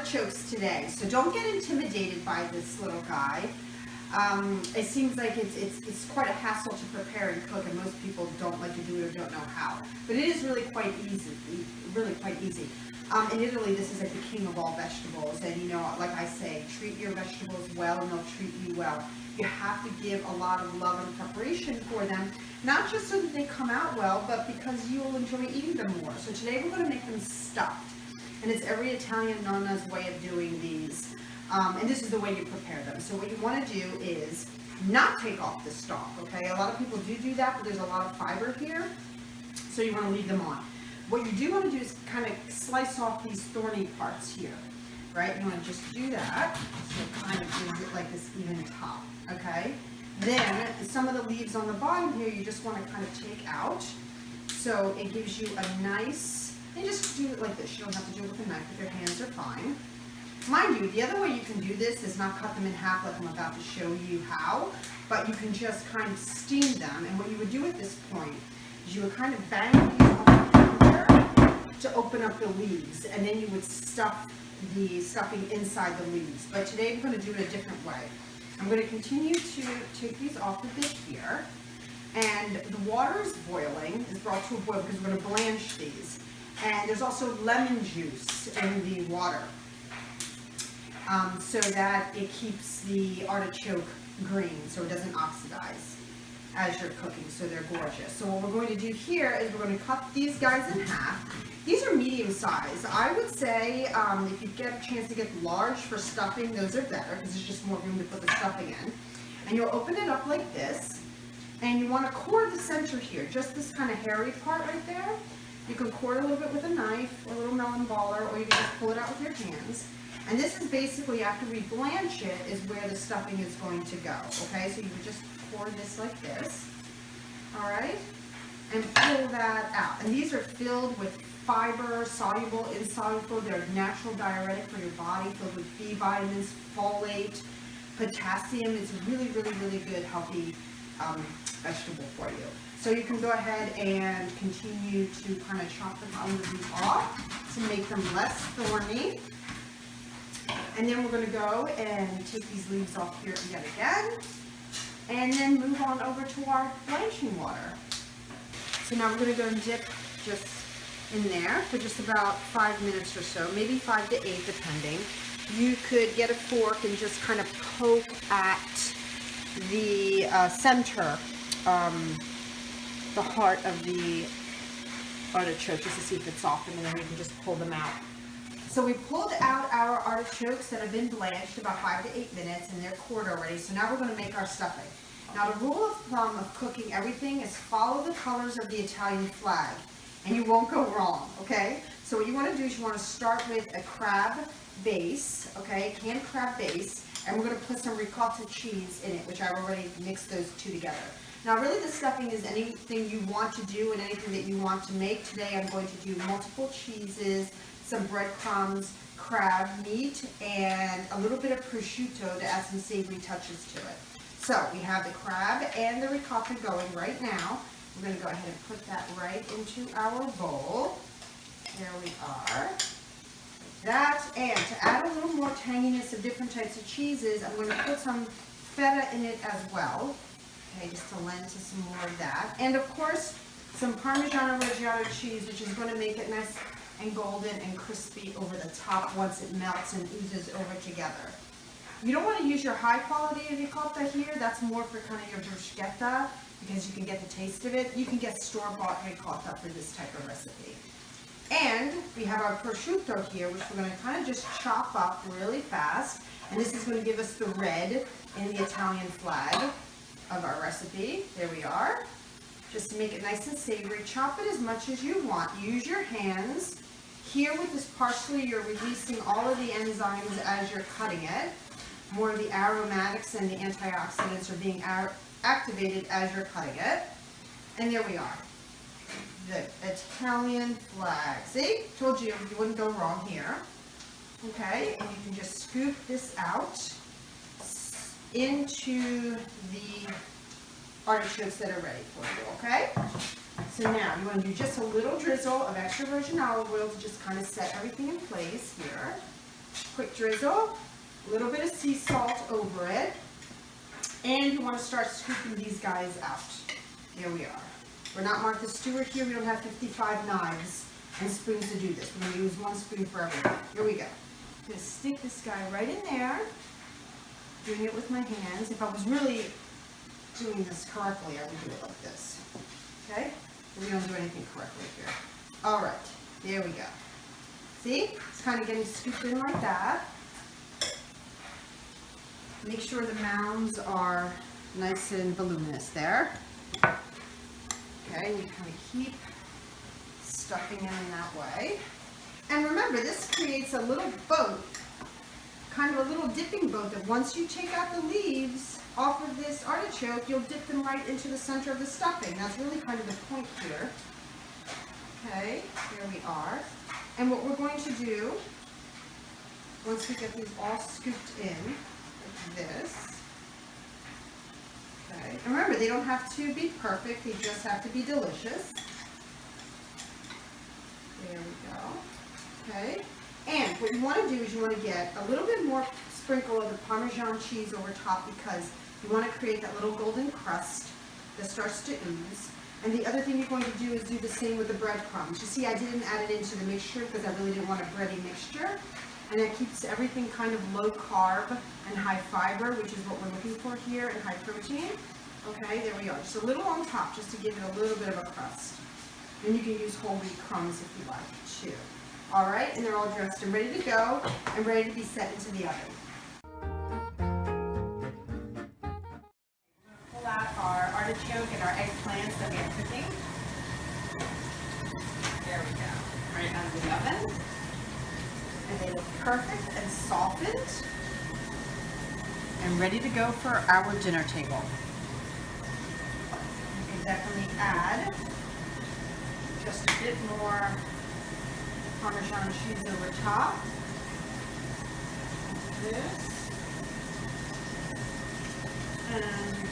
artichokes today. So don't get intimidated by this little guy. It seems like it's quite a hassle to prepare and cook, and most people don't like to do it or don't know how. But it is really quite easy, in Italy, this is like the king of all vegetables, and you know, like I say, treat your vegetables well and they'll treat you well. You have to give a lot of love and preparation for them, not just so that they come out well, but because you'll enjoy eating them more. So today we're going to make them stuffed, and it's every Italian nonna's way of doing these. And this is the way you prepare them. So what you want to do is not take off the stalk, okay? A lot of people do that, but there's a lot of fiber here, so you want to leave them on. What you do want to do is kind of slice off these thorny parts here, right? You want to just do that, so it kind of gives it like this even top, okay? Then some of the leaves on the bottom here, you just want to kind of take out, so it gives you a nice, and just do it like this. You don't have to do it with a knife, but your hands are fine. Mind you, the other way you can do this is not cut them in half like I'm about to show you how, but you can just kind of steam them. And what you would do at this point is you would kind of bang these on the finger to open up the leaves, and then you would stuff the stuffing inside the leaves. But today I'm going to do it a different way. I'm going to continue to take these off a bit here, and the water is boiling, is brought to a boil because we're going to blanch these. And there's also lemon juice in the water. So that it keeps the artichoke green, so it doesn't oxidize as you're cooking, so they're gorgeous. So what we're going to do here is we're going to cut these guys in half. These are medium size. I would say if you get a chance to get large for stuffing, those are better because there's just more room to put the stuffing in. And you'll open it up like this, and you want to core the center here, just this kind of hairy part right there. You can core it a little bit with a knife or a little melon baller, or you can just pull it out with your hands. And this is basically, after we blanch it, is where the stuffing is going to go, okay? So you would just pour this like this, all right? And pull that out. And these are filled with fiber, soluble, insoluble. They're a natural diuretic for your body, filled with B vitamins, folate, potassium. It's a really, really, really good, healthy vegetable for you. So you can go ahead and continue to kind of chop them off to make them less thorny. And then we're going to go and take these leaves off here yet again, and then move on over to our blanching water. So now we're going to go and dip just in there for just about 5 minutes or so, maybe 5 to 8 depending. You could get a fork and just kind of poke at the center, the heart of the artichoke, just to see if it's softened, and then you can just pull them out. So we pulled out our artichokes that have been blanched about 5 to 8 minutes, and they're cored already. So now we're going to make our stuffing. Now the rule of thumb of cooking everything is follow the colors of the Italian flag, and you won't go wrong, okay? So what you want to do is you want to start with a crab base, okay, canned crab base, and we're going to put some ricotta cheese in it, which I've already mixed those two together. Now really the stuffing is anything you want to do and anything that you want to make. Today I'm going to do multiple cheeses, some breadcrumbs, crab meat, and a little bit of prosciutto to add some savory touches to it. So we have the crab and the ricotta going right now. We're going to go ahead and put that right into our bowl. There we are. Like that. And to add a little more tanginess of different types of cheeses, I'm going to put some feta in it as well. Okay, just to lend to some more of that. And of course, some Parmigiano Reggiano cheese, which is going to make it nice and golden and crispy over the top once it melts and oozes over together. You don't want to use your high quality ricotta here. That's more for kind of your bruschetta because you can get the taste of it. You can get store-bought ricotta for this type of recipe. And we have our prosciutto here, which we're going to kind of just chop up really fast. And this is going to give us the red in the Italian flag of our recipe. There we are. Just to make it nice and savory, chop it as much as you want. Use your hands. Here with this parsley, you're releasing all of the enzymes as you're cutting it. More of the aromatics and the antioxidants are being activated as you're cutting it. And there we are. The Italian flag. See? Told you you wouldn't go wrong here. Okay, and you can just scoop this out into the artichokes that are ready for you, okay? So now you want to do just a little drizzle of extra virgin olive oil to just kind of set everything in place here. quick drizzle, a little bit of sea salt over it, and you want to start scooping these guys out. Here we are. We're not Martha Stewart here. We don't have 55 knives and spoons to do this. We're going to use one spoon for everything. Here we go. I'm going to stick this guy right in there, doing it with my hands. If I was really doing this correctly, I would do it like this. Okay? We don't do anything correctly here. All right. There we go. See? It's kind of getting scooped in like that. Make sure the mounds are nice and voluminous there. Okay, you kind of keep stuffing them in that way. And remember, this creates a little boat, kind of a little dipping boat that once you take out the leaves off of this artichoke, you'll dip them right into the center of the stuffing. That's really kind of the point here. Okay, here we are. And what we're going to do, once we get these all scooped in, like this. Okay, and remember, they don't have to be perfect, they just have to be delicious. There we go. Okay, and what you want to do is you want to get a little bit more sprinkle of the Parmesan cheese over top because you want to create that little golden crust that starts to ooze. And the other thing you're going to do is do the same with the breadcrumbs. You see, I didn't add it into the mixture because I really didn't want a bready mixture. And that keeps everything kind of low carb and high fiber, which is what we're looking for here, and high protein. Okay, there we are. Just a little on top just to give it a little bit of a crust. And you can use whole wheat crumbs if you like too. All right, and they're all dressed and ready to go and ready to be set into the oven. Pull out our artichoke and our eggplants that we are cooking. There we go, right out of the oven. And they look perfect and softened and ready to go for our dinner table. You can definitely add just a bit more Parmesan cheese over top. Like this. And